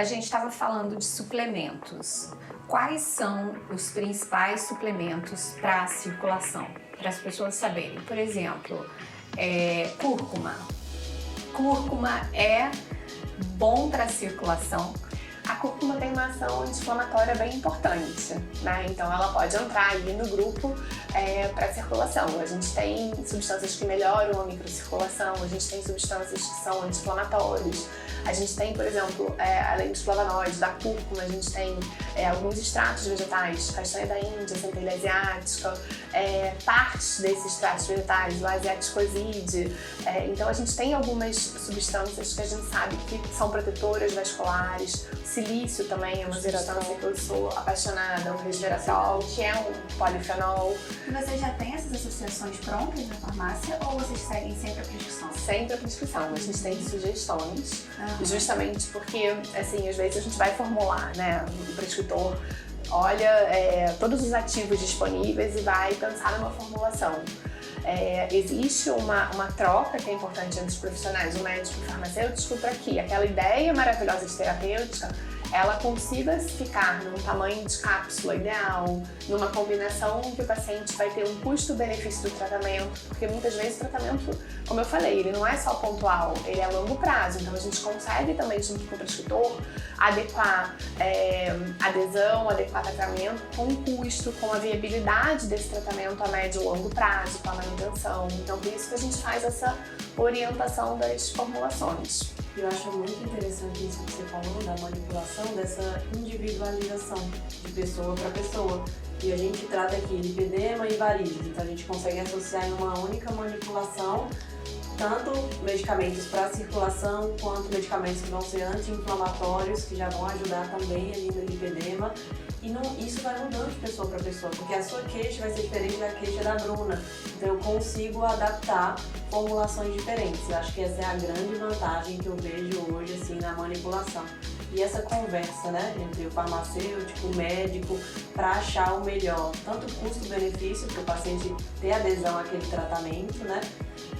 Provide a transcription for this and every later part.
A gente estava falando de suplementos. Quais são os principais suplementos para a circulação? Para as pessoas saberem. Por exemplo, cúrcuma. Cúrcuma é bom para a circulação. A cúrcuma tem uma ação anti-inflamatória bem importante, né? Então ela pode entrar ali no grupo para a circulação. A gente tem substâncias que melhoram a microcirculação, a gente tem substâncias que são anti-inflamatórias. A gente tem, por exemplo, além dos flavonoides, da cúrcuma, a gente tem alguns extratos vegetais, castanha da Índia, centelha asiática, partes desses extratos vegetais, o asiaticoside. Então a gente tem algumas substâncias que a gente sabe que são protetoras vasculares. Silício também é uma substância que eu sou apaixonada, o resveratrol, que é um polifenol. E você já tem essas associações prontas na farmácia ou vocês seguem sempre a prescrição? Sempre a prescrição, a gente tem sugestões, justamente porque, assim, às vezes a gente vai formular, né, o prescritor olha todos os ativos disponíveis e vai pensar numa formulação. Existe uma troca que é importante entre os profissionais, o médico e o farmacêutico, para que aquela ideia maravilhosa de terapêutica ela consiga ficar num tamanho de cápsula ideal, numa combinação que o paciente vai ter um custo-benefício do tratamento, porque muitas vezes o tratamento, como eu falei, ele não é só pontual, ele é a longo prazo, então a gente consegue também, junto com o prescritor, adequar adesão, adequar tratamento com o custo, com a viabilidade desse tratamento a médio e longo prazo, com a manutenção. Então por isso que a gente faz essa orientação das formulações. Eu acho muito interessante isso que você falou da manipulação, dessa individualização de pessoa para pessoa. E a gente trata aqui lipedema e varizes, então a gente consegue associar em uma única manipulação tanto medicamentos para circulação quanto medicamentos que vão ser anti-inflamatórios, que já vão ajudar também ali no lipedema. E isso vai mudando de pessoa para pessoa, porque a sua queixa vai ser diferente da queixa da Bruna. Então eu consigo adaptar formulações diferentes. Eu acho que essa é a grande vantagem que eu vejo hoje assim, na manipulação. E essa conversa, né, entre o farmacêutico, o médico, para achar o melhor, tanto custo-benefício para o paciente ter adesão àquele tratamento, né,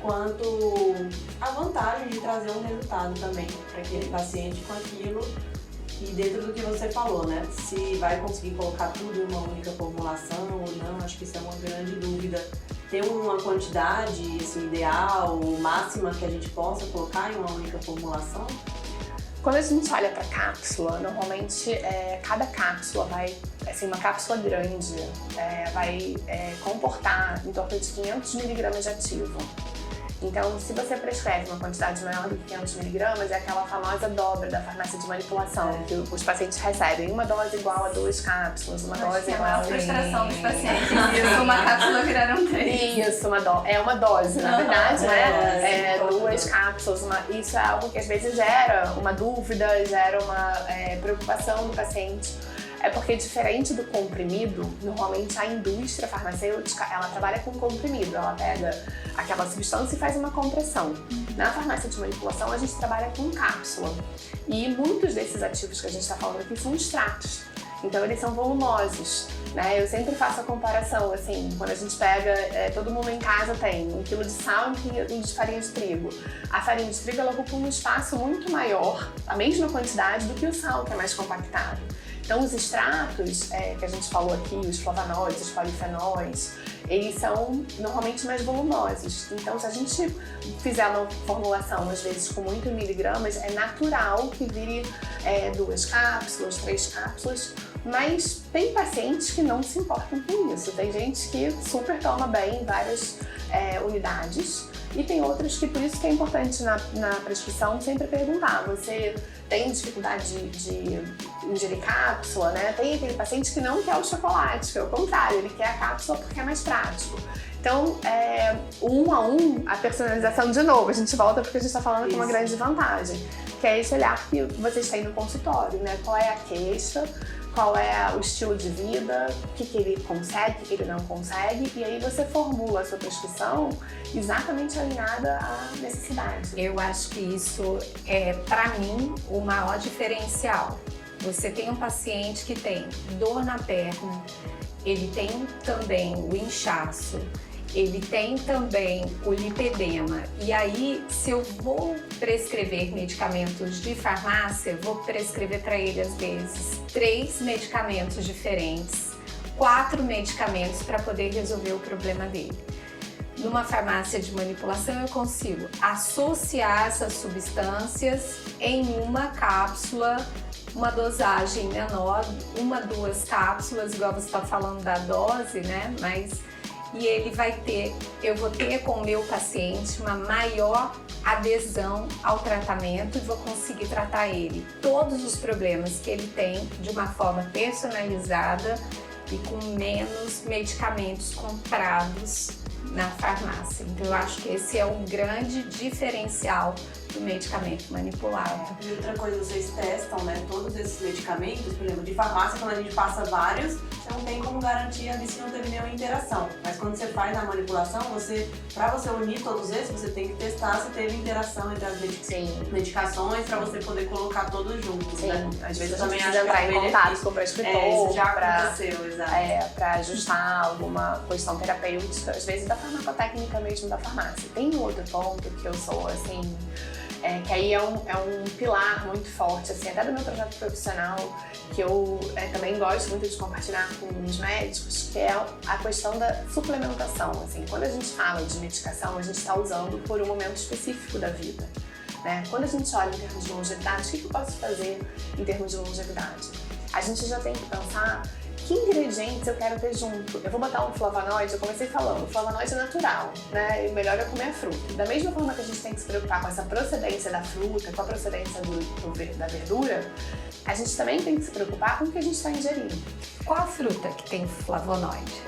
quanto a vantagem de trazer um resultado também para aquele paciente com aquilo. E dentro do que você falou, né? Se vai conseguir colocar tudo em uma única formulação ou não, acho que isso é uma grande dúvida. Ter uma quantidade assim, ideal, máxima que a gente possa colocar em uma única formulação? Quando a gente olha para cápsula, normalmente cada cápsula vai, assim, uma cápsula grande, vai comportar em torno de 500 mg de ativo. Então, se você prescreve uma quantidade maior do que 500 mg, é aquela famosa dobra da farmácia de manipulação, que os pacientes recebem uma dose igual a 2 cápsulas, uma dose igual a... frustração dos pacientes. Isso, uma cápsula viraram 3. Isso, é uma dose, na verdade, né? 2 cápsulas. Isso é algo que às vezes gera uma dúvida, gera uma preocupação do paciente. É porque, diferente do comprimido, normalmente a indústria farmacêutica, ela trabalha com comprimido. Ela pega aquela substância e faz uma compressão. Na farmácia de manipulação, a gente trabalha com cápsula. E muitos desses ativos que a gente está falando aqui são extratos. Então, eles são volumosos, né? Eu sempre faço a comparação, assim, quando a gente pega, todo mundo em casa tem 1 kg de sal e 1 kg de farinha de trigo. A farinha de trigo, ela ocupa um espaço muito maior, a mesma quantidade, do que o sal, que é mais compactado. Então, os extratos que a gente falou aqui, os flavonoides, os polifenóis, eles são normalmente mais volumosos. Então, se a gente fizer uma formulação, às vezes com muito miligramas, é natural que vire 2 cápsulas, 3 cápsulas, mas tem pacientes que não se importam com isso. Tem gente que super toma bem várias unidades e tem outros que, por isso que é importante na prescrição, sempre perguntar: você tem dificuldade de ingerir cápsula, né? Tem aquele paciente que não quer o chocolate, que é o contrário, ele quer a cápsula porque é mais prático. Então, 1 a 1, a personalização, de novo, a gente volta porque a gente está falando com uma grande vantagem, que é esse olhar que vocês têm no consultório, né? Qual é a queixa, qual é o estilo de vida, o que ele consegue, o que ele não consegue, e aí você formula a sua prescrição exatamente alinhada à necessidade. Eu acho que isso é, para mim, o maior diferencial. Você tem um paciente que tem dor na perna, ele tem também o inchaço, ele tem também o lipedema. E aí, se eu vou prescrever medicamentos de farmácia, eu vou prescrever para ele, às vezes, 3 medicamentos diferentes, 4 medicamentos para poder resolver o problema dele. Numa farmácia de manipulação, eu consigo associar essas substâncias em uma cápsula, uma dosagem menor, 1, 2 cápsulas, igual você está falando da dose, né? E ele vai ter, eu vou ter com o meu paciente uma maior adesão ao tratamento e vou conseguir tratar ele, todos os problemas que ele tem, de uma forma personalizada e com menos medicamentos comprados na farmácia. Então eu acho que esse é um grande diferencial do medicamento manipulado. E outra coisa, vocês testam, né, todos esses medicamentos, por exemplo, de farmácia, quando a gente passa vários, você não tem como garantir ali se não teve nenhuma interação. Mas quando você faz a manipulação, para você unir todos esses, você tem que testar se teve interação entre as medicações para você poder colocar todos juntos, né? Às vezes eu também precisa entrar em contato com o prescritor. Isso já aconteceu, exato. Para ajustar alguma questão terapêutica, às vezes da farmacotécnica mesmo da farmácia. Tem um outro ponto que eu sou, assim, que aí é um pilar muito forte, assim, até do meu projeto profissional, que eu também gosto muito de compartilhar com os médicos, que é a questão da suplementação. Assim, quando a gente fala de medicação, a gente está usando por um momento específico da vida, né? Quando a gente olha em termos de longevidade, o que eu posso fazer em termos de longevidade? A gente já tem que pensar que ingredientes eu quero ter junto. Eu vou botar um flavonoide, eu comecei falando, o flavonoide é natural, né? E o melhor é comer a fruta. Da mesma forma que a gente tem que se preocupar com essa procedência da fruta, com a procedência da verdura, a gente também tem que se preocupar com o que a gente está ingerindo. Qual a fruta que tem flavonoide?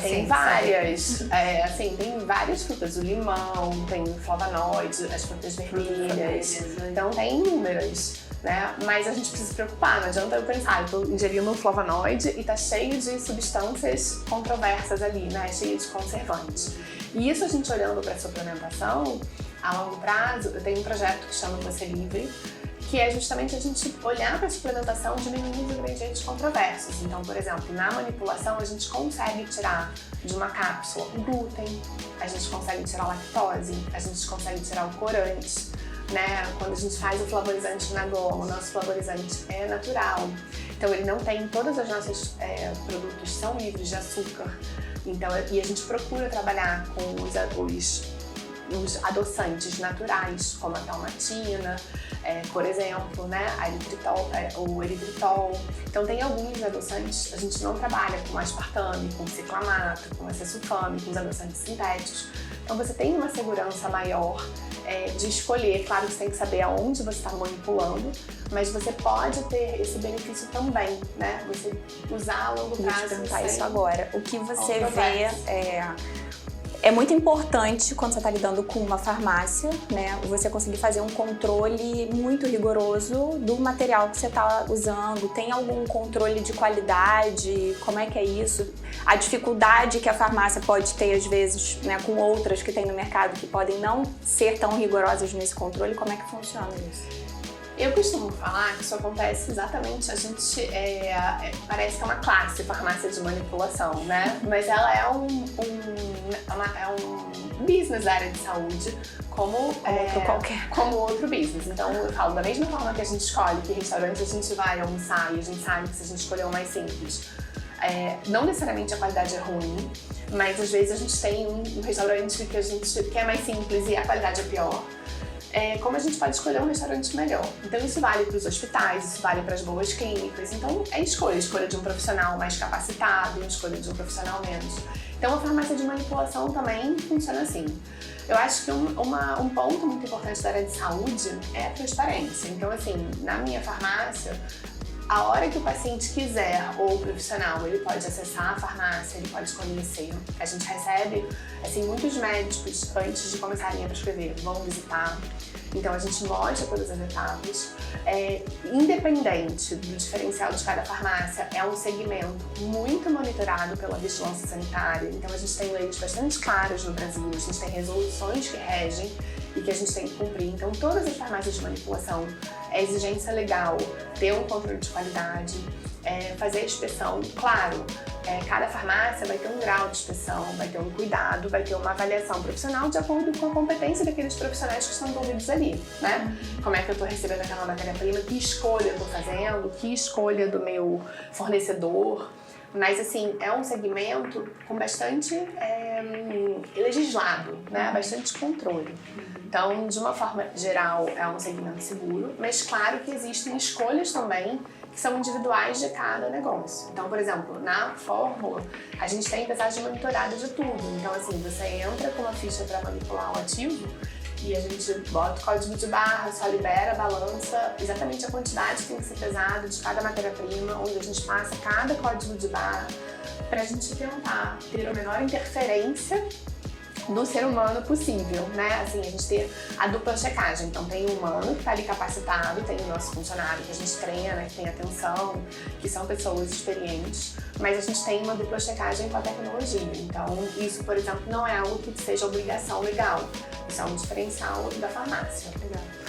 Tem várias. Assim, tem várias frutas. O limão, tem o flavonoide, as frutas vermelhas. Então tem inúmeras. Né? Mas a gente precisa se preocupar, não adianta eu pensar, eu estou ingerindo um flavonoide e está cheio de substâncias controversas ali, né? Cheio de conservantes. E isso a gente olhando para a suplementação, a longo prazo, eu tenho um projeto que chama Você Livre, que é justamente a gente olhar para a suplementação diminuindo os ingredientes controversos. Então, por exemplo, na manipulação a gente consegue tirar de uma cápsula o glúten, a gente consegue tirar a lactose, a gente consegue tirar o corante, né? Quando a gente faz o flavorizante na goma, o nosso flavorizante é natural. Então ele não tem, todos os nossos produtos são livres de açúcar. Então, e a gente procura trabalhar com os adoçantes naturais, como a dalmatina, por exemplo, né? O eritritol. Então tem alguns adoçantes, a gente não trabalha com aspartame, com ciclamato, com acesulfame, com os adoçantes sintéticos. Então você tem uma segurança maior de escolher. Claro que você tem que saber aonde você está manipulando, mas você pode ter esse benefício também, né? Você usar a longo prazo. Deixa eu perguntar isso agora. O que você vê é muito importante quando você está lidando com uma farmácia, né? Você conseguir fazer um controle muito rigoroso do material que você está usando. Tem algum controle de qualidade? Como é que é isso? A dificuldade que a farmácia pode ter, às vezes, né, com outras que tem no mercado que podem não ser tão rigorosas nesse controle, como é que funciona isso? Eu costumo falar que isso acontece exatamente, a gente parece que é uma classe, farmácia de manipulação, né? Mas ela é um business da área de saúde, como outro business. Então eu falo, da mesma forma que a gente escolhe que restaurante a gente vai almoçar e a gente sabe que se a gente escolher o mais simples, não necessariamente a qualidade é ruim, mas às vezes a gente tem um restaurante que é mais simples e a qualidade é pior. Como a gente pode escolher um restaurante melhor. Então isso vale para os hospitais, isso vale para as boas clínicas. Então é escolha de um profissional mais capacitado, escolha de um profissional menos. Então a farmácia de manipulação também funciona assim. Eu acho que um ponto muito importante da área de saúde é a transparência. Então assim, na minha farmácia, a hora que o paciente quiser, ou o profissional, ele pode acessar a farmácia, ele pode conhecer. A gente recebe, assim, muitos médicos, antes de começarem a prescrever, vão visitar. Então a gente mostra todas as etapas. Independente do diferencial de cada farmácia, é um segmento muito monitorado pela vigilância sanitária. Então a gente tem leis bastante claras no Brasil, a gente tem resoluções que regem e que a gente tem que cumprir. Então todas as farmácias de manipulação, é exigência legal ter um controle de qualidade, fazer a inspeção, claro, cada farmácia vai ter um grau de inspeção, vai ter um cuidado, vai ter uma avaliação profissional de acordo com a competência daqueles profissionais que estão envolvidos ali, né? Como é que eu estou recebendo aquela matéria-prima, que escolha eu estou fazendo, que escolha do meu fornecedor. Mas, assim, é um segmento com bastante legislado, né? Bastante controle. Então, de uma forma geral, é um segmento seguro, mas claro que existem escolhas também que são individuais de cada negócio. Então, por exemplo, na fórmula, a gente tem pesagem monitorada de tudo. Então, assim, você entra com uma ficha para manipular o ativo e a gente bota o código de barra, só libera, balança exatamente a quantidade que tem que ser pesada de cada matéria-prima, onde a gente passa cada código de barra para a gente tentar ter a menor interferência do ser humano possível, né? Assim, a gente ter a dupla checagem. Então, tem o humano que está ali capacitado, tem o nosso funcionário que a gente treina, né? Que tem atenção, que são pessoas experientes, mas a gente tem uma dupla checagem com a tecnologia. Então, isso, por exemplo, não é algo que seja obrigação legal. Isso é um diferencial da farmácia. Legal.